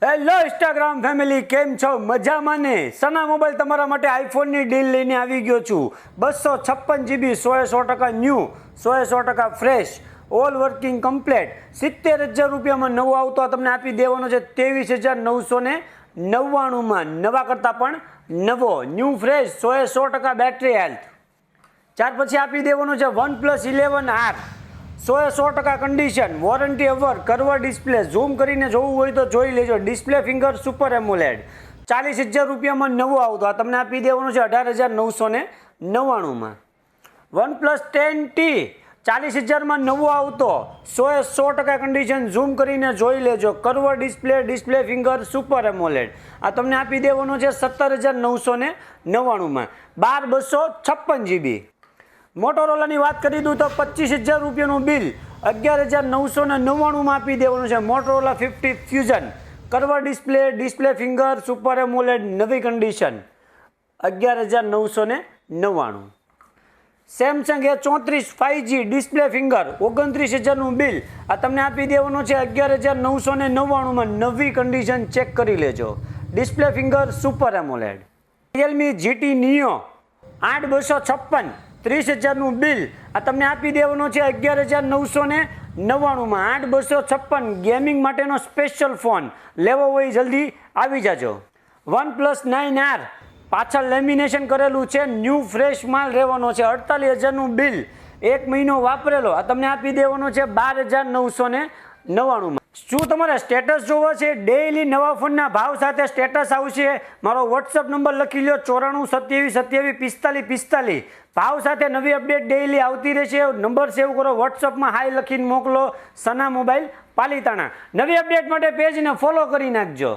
Hello Instagram family, કેમ છો? મજામાં ને? સના મોબાઈલ તમારા માટે આઈફોનની ડીલ લઈને આવી ગયો છું। 256 GB 100% new, 100% fresh, all working complete, 70,000 રૂપિયામાં નવો આવતો તમને આપી દેવાનો છે 23,999માં, નવા કરતાં પણ નવો, ન્યૂ ફ્રેશ, 100% બેટરી હેલ્થ। ત્યાર પછી આપી દેવાનો છે OnePlus 11R, 100% કન્ડિશન, વોરંટી અવર, કર્વ ડિસ્પ્લે, ઝૂમ કરીને જોવું હોય તો જોઈ લેજો, ડિસ્પ્લે ફિંગર સુપર એમોલેડ, 40,000 રૂપિયામાં નવો આવતો આ તમને આપી દેવાનો છે 18,999માં। OnePlus 10T 40,000માં નવો આવતો, 100% કન્ડિશન, ઝૂમ કરીને જોઈ લેજો, curve display, display finger super AMOLED, આ તમને આપી દેવાનો છે 17,999માં, 12/256 GB। મોટોરોલાની વાત કરી દઉં તો 25,000 રૂપિયાનું બિલ 11,999માં આપી દેવાનું છે Motorola 50 fusion, curve display, display finger super AMOLED, નવી condition, 11,999। Samsung A34 5G display finger 29,000નું બિલ આ તમને આપી દેવાનું છે 11,999માં, નવી કન્ડિશન, ચેક કરી લેજો, display finger super AMOLED. Realme GT Neo 8/256 30,000નું બિલ આ તમને આપી દેવાનો છે 11,999માં, 8/256 ગેમિંગ માટેનો સ્પેશિયલ ફોન, લેવો હોય જલ્દી આવી જાજો। OnePlus 9R પાછળ લેમિનેશન કરેલું છે, ન્યૂ ફ્રેશ માલ રહેવાનો છે, 48,000નું બિલ, 1 મહિનો વાપરેલો આ તમને આપી દેવાનો છે 12,999માં। શું તમારે સ્ટેટસ જોવો છે? ડેઈલી નવા ફોનના ભાવ સાથે સ્ટેટસ આવશે, મારો વોટ્સઅપ નંબર લખી લો 9427274545, ભાવ સાથે નવી અપડેટ ડેઈલી આવતી રહેશે, નંબર સેવ કરો, વોટ્સઅપમાં હાઈ લખીને મોકલો, સના મોબાઈલ પાલીતાણા। નવી અપડેટ માટે પેજને ફોલો કરી નાખજો।